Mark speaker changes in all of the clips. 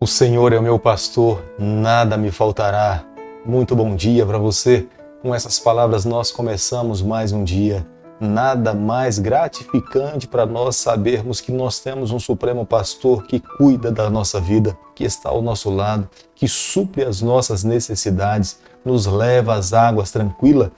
Speaker 1: Senhor é o meu pastor, nada me faltará. Muito bom dia para você. Com essas palavras nós começamos mais um dia. Nada mais gratificante para nós sabermos que nós temos um Supremo Pastor que cuida da nossa vida, que está ao nosso lado, que supre as nossas necessidades, nos leva às águas tranquilas.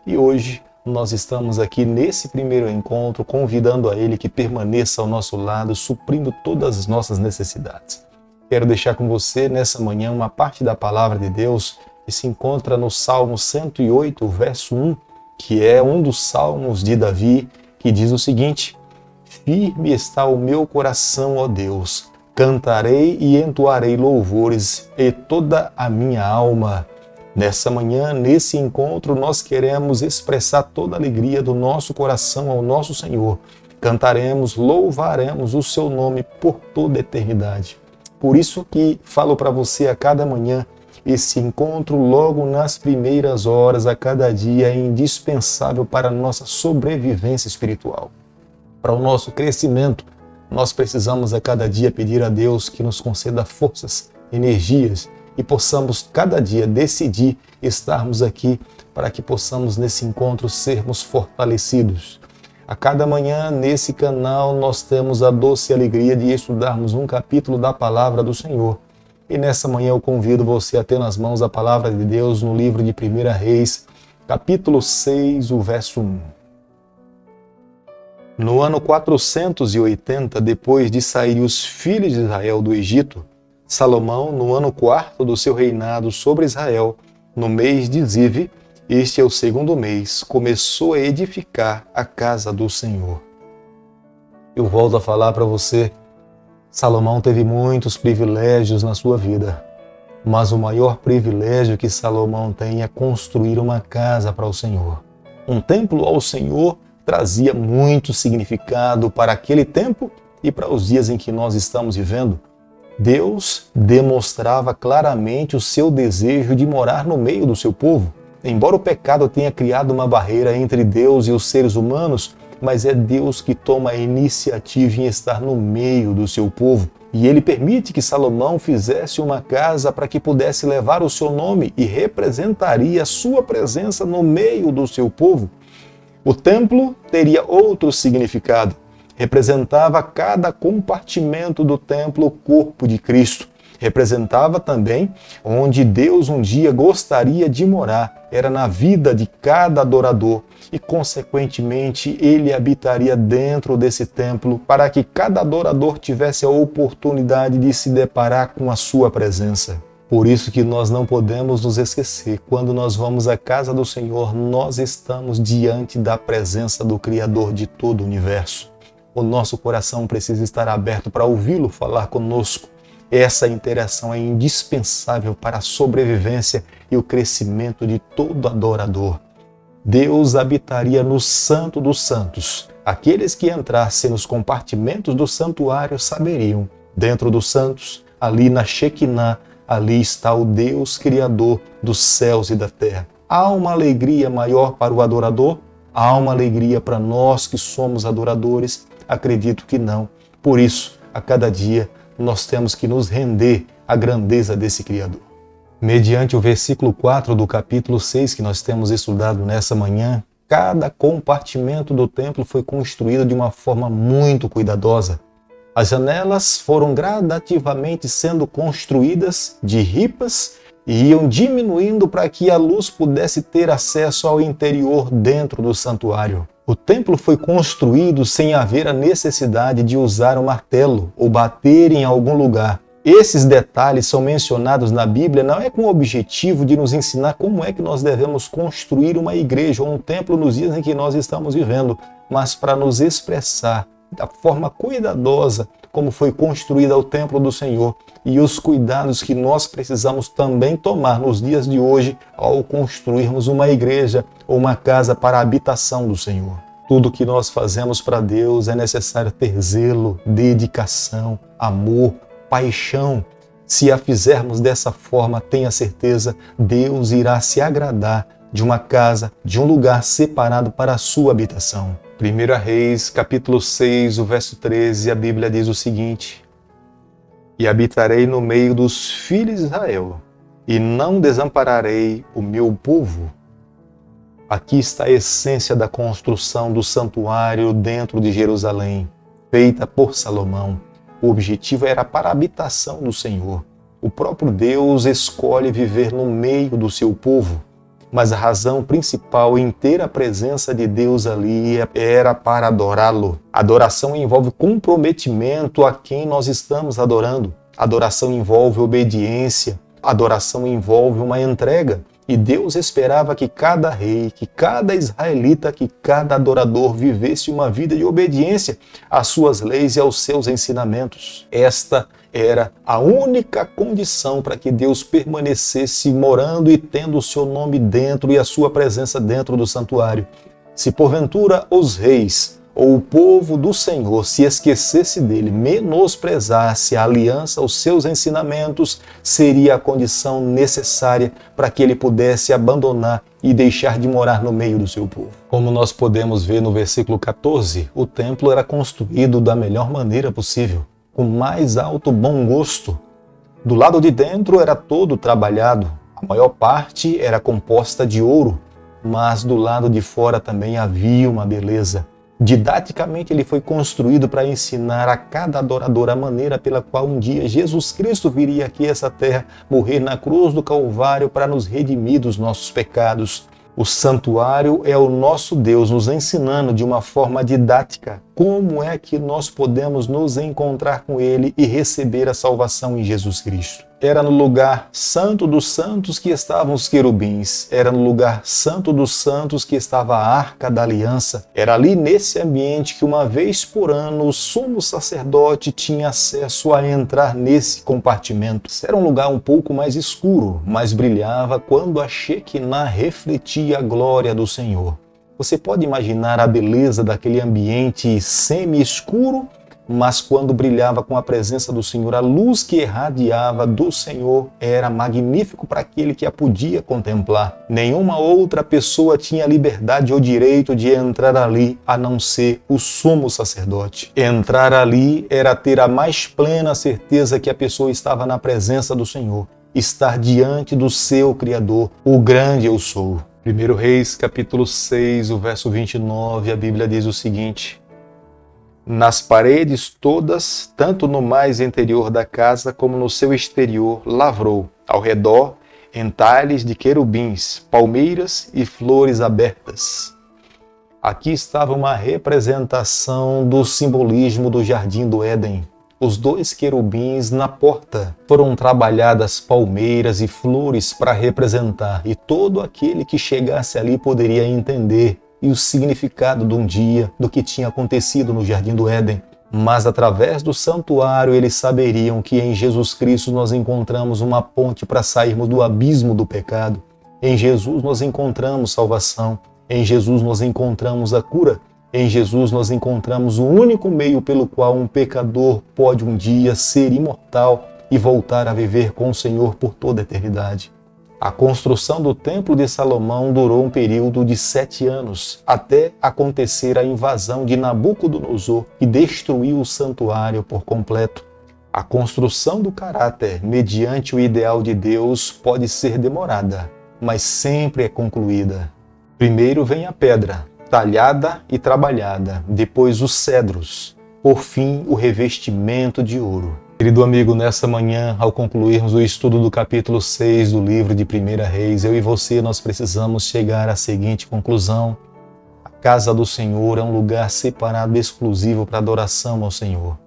Speaker 1: E hoje nós estamos aqui nesse primeiro encontro convidando a Ele que permaneça ao nosso lado, suprindo todas as nossas necessidades. Quero deixar com você nessa manhã uma parte da palavra de Deus que se encontra no Salmo 108, verso 1, que é um dos salmos de Davi, que diz o seguinte: firme está o meu coração, ó Deus, cantarei e entoarei louvores e toda a minha alma. Nessa manhã, nesse encontro, nós queremos expressar toda a alegria do nosso coração ao nosso Senhor. Cantaremos, louvaremos o seu nome por toda a eternidade. Por isso que falo para você a cada manhã, esse encontro logo nas primeiras horas, a cada dia, é indispensável para a nossa sobrevivência espiritual. Para o nosso crescimento, nós precisamos a cada dia pedir a Deus que nos conceda forças, energias e possamos cada dia decidir estarmos aqui para que possamos nesse encontro sermos fortalecidos. A cada manhã, nesse canal, nós temos a doce alegria de estudarmos um capítulo da Palavra do Senhor. E nessa manhã eu convido você a ter nas mãos a Palavra de Deus no livro de 1 Reis, capítulo 6, o verso 1. No ano 480, depois de saírem os filhos de Israel do Egito, Salomão, no ano 4º do seu reinado sobre Israel, no mês de Zive, este é o segundo mês, começou a edificar a casa do Senhor. Eu volto a falar para você, Salomão teve muitos privilégios na sua vida, mas o maior privilégio que Salomão tem é construir uma casa para o Senhor. Um templo ao Senhor trazia muito significado para aquele tempo e para os dias em que nós estamos vivendo. Deus demonstrava claramente o seu desejo de morar no meio do seu povo. Embora o pecado tenha criado uma barreira entre Deus e os seres humanos, mas é Deus que toma a iniciativa em estar no meio do seu povo. E ele permite que Salomão fizesse uma casa para que pudesse levar o seu nome e representaria a sua presença no meio do seu povo. O templo teria outro significado. Representava cada compartimento do templo o corpo de Cristo. Representava também onde Deus um dia gostaria de morar, era na vida de cada adorador e, consequentemente, ele habitaria dentro desse templo para que cada adorador tivesse a oportunidade de se deparar com a sua presença. Por isso que nós não podemos nos esquecer, quando nós vamos à casa do Senhor, nós estamos diante da presença do Criador de todo o universo. O nosso coração precisa estar aberto para ouvi-lo falar conosco. Essa interação é indispensável para a sobrevivência e o crescimento de todo adorador. Deus habitaria no Santo dos Santos. Aqueles que entrassem nos compartimentos do santuário saberiam, dentro dos santos, ali na Shekinah, ali está o Deus Criador dos céus e da terra. Há uma alegria maior para o adorador? Há uma alegria para nós que somos adoradores? Acredito que não. Por isso, a cada dia, nós temos que nos render à grandeza desse Criador. Mediante o versículo 4 do capítulo 6 que nós temos estudado nessa manhã, cada compartimento do templo foi construído de uma forma muito cuidadosa. As janelas foram gradativamente sendo construídas de ripas e iam diminuindo para que a luz pudesse ter acesso ao interior dentro do santuário. O templo foi construído sem haver a necessidade de usar um martelo ou bater em algum lugar. Esses detalhes são mencionados na Bíblia não é com o objetivo de nos ensinar como é que nós devemos construir uma igreja ou um templo nos dias em que nós estamos vivendo, mas para nos expressar da forma cuidadosa como foi construída o templo do Senhor e os cuidados que nós precisamos também tomar nos dias de hoje ao construirmos uma igreja ou uma casa para a habitação do Senhor. Tudo que nós fazemos para Deus é necessário ter zelo, dedicação, amor, paixão. Se a fizermos dessa forma, tenha certeza, Deus irá se agradar de uma casa, de um lugar separado para a sua habitação. 1 Reis, capítulo 6, o verso 13, a Bíblia diz o seguinte: e habitarei no meio dos filhos de Israel, e não desampararei o meu povo. Aqui está a essência da construção do santuário dentro de Jerusalém, feita por Salomão. O objetivo era para a habitação do Senhor. O próprio Deus escolhe viver no meio do seu povo, mas a razão principal em ter a presença de Deus ali era para adorá-lo. Adoração envolve comprometimento a quem nós estamos adorando. Adoração envolve obediência. Adoração envolve uma entrega. E Deus esperava que cada rei, que cada israelita, que cada adorador vivesse uma vida de obediência às suas leis e aos seus ensinamentos. Esta era a única condição para que Deus permanecesse morando e tendo o seu nome dentro e a sua presença dentro do santuário. Se porventura os reis ou o povo do Senhor se esquecesse dele, menosprezasse a aliança, os seus ensinamentos, seria a condição necessária para que ele pudesse abandonar e deixar de morar no meio do seu povo. Como nós podemos ver no versículo 14, o templo era construído da melhor maneira possível, com mais alto bom gosto. Do lado de dentro era todo trabalhado, a maior parte era composta de ouro, mas do lado de fora também havia uma beleza. Didaticamente ele foi construído para ensinar a cada adorador a maneira pela qual um dia Jesus Cristo viria aqui a essa terra, morrer na cruz do Calvário para nos redimir dos nossos pecados. O santuário é o nosso Deus nos ensinando de uma forma didática como é que nós podemos nos encontrar com Ele e receber a salvação em Jesus Cristo. Era no lugar santo dos santos que estavam os querubins. Era no lugar santo dos santos que estava a Arca da Aliança. Era ali nesse ambiente que uma vez por ano o sumo sacerdote tinha acesso a entrar nesse compartimento. Era um lugar um pouco mais escuro, mas brilhava quando a Shequinah refletia a glória do Senhor. Você pode imaginar a beleza daquele ambiente semi-escuro, mas quando brilhava com a presença do Senhor, a luz que irradiava do Senhor era magnífico para aquele que a podia contemplar. Nenhuma outra pessoa tinha liberdade ou direito de entrar ali, a não ser o sumo sacerdote. Entrar ali era ter a mais plena certeza que a pessoa estava na presença do Senhor, estar diante do seu Criador, o grande eu sou. 1 Reis, capítulo 6, o verso 29, a Bíblia diz o seguinte: nas paredes todas, tanto no mais interior da casa como no seu exterior, lavrou, ao redor, entalhes de querubins, palmeiras e flores abertas. Aqui estava uma representação do simbolismo do Jardim do Éden. Os dois querubins na porta foram trabalhadas palmeiras e flores para representar, e todo aquele que chegasse ali poderia entender e o significado de um dia, do que tinha acontecido no Jardim do Éden. Mas através do santuário eles saberiam que em Jesus Cristo nós encontramos uma ponte para sairmos do abismo do pecado. Em Jesus nós encontramos salvação, em Jesus nós encontramos a cura, em Jesus nós encontramos o único meio pelo qual um pecador pode um dia ser imortal e voltar a viver com o Senhor por toda a eternidade. A construção do Templo de Salomão durou um período de 7 anos, até acontecer a invasão de Nabucodonosor, que destruiu o santuário por completo. A construção do caráter, mediante o ideal de Deus, pode ser demorada, mas sempre é concluída. Primeiro vem a pedra, talhada e trabalhada, depois os cedros, por fim o revestimento de ouro. Querido amigo, nessa manhã, ao concluirmos o estudo do capítulo 6 do livro de 1 Reis, eu e você, nós precisamos chegar à seguinte conclusão: a casa do Senhor é um lugar separado, exclusivo para adoração ao Senhor.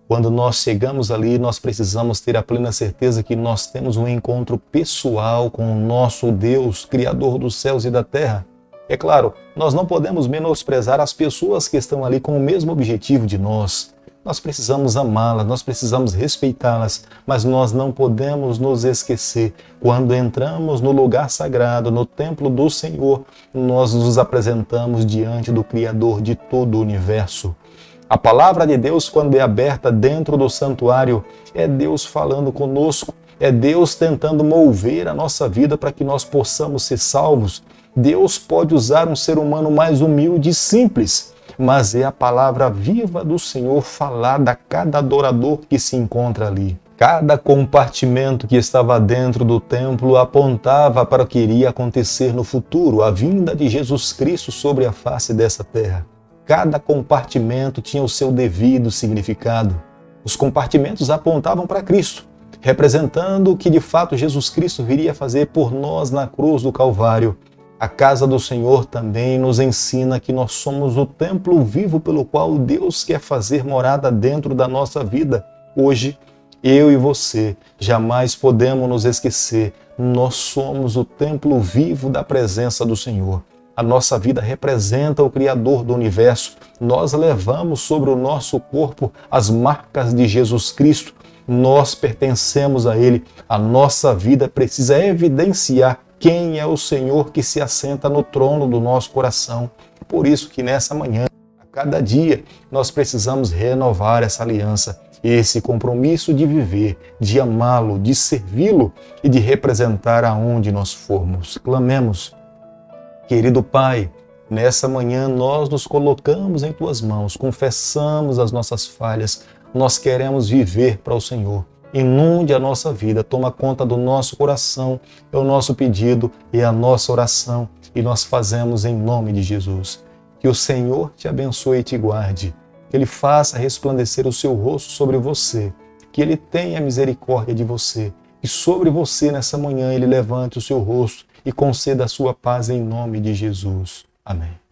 Speaker 1: Quando nós chegamos ali, nós precisamos ter a plena certeza que nós temos um encontro pessoal com o nosso Deus, Criador dos céus e da terra. É claro, nós não podemos menosprezar as pessoas que estão ali com o mesmo objetivo de nós. Nós precisamos amá-las, nós precisamos respeitá-las, mas nós não podemos nos esquecer. Quando entramos no lugar sagrado, no templo do Senhor, nós nos apresentamos diante do Criador de todo o universo. A palavra de Deus, quando é aberta dentro do santuário, é Deus falando conosco, é Deus tentando mover a nossa vida para que nós possamos ser salvos. Deus pode usar um ser humano mais humilde e simples, mas é a palavra viva do Senhor falada a cada adorador que se encontra ali. Cada compartimento que estava dentro do templo apontava para o que iria acontecer no futuro, a vinda de Jesus Cristo sobre a face dessa terra. Cada compartimento tinha o seu devido significado. Os compartimentos apontavam para Cristo, representando o que de fato Jesus Cristo viria fazer por nós na cruz do Calvário. A casa do Senhor também nos ensina que nós somos o templo vivo pelo qual Deus quer fazer morada dentro da nossa vida. Hoje, eu e você jamais podemos nos esquecer. Nós somos o templo vivo da presença do Senhor. A nossa vida representa o Criador do universo. Nós levamos sobre o nosso corpo as marcas de Jesus Cristo. Nós pertencemos a Ele. A nossa vida precisa evidenciar quem é o Senhor que se assenta no trono do nosso coração. Por isso que nessa manhã, a cada dia, nós precisamos renovar essa aliança, esse compromisso de viver, de amá-lo, de servi-lo e de representar aonde nós formos. Clamemos. Querido Pai, nessa manhã nós nos colocamos em Tuas mãos, confessamos as nossas falhas, nós queremos viver para o Senhor. Inunde a nossa vida, toma conta do nosso coração, é o nosso pedido, é a nossa oração e nós fazemos em nome de Jesus. Que o Senhor te abençoe e te guarde, que Ele faça resplandecer o seu rosto sobre você, que Ele tenha misericórdia de você, e sobre você nessa manhã Ele levante o seu rosto e conceda a sua paz em nome de Jesus. Amém.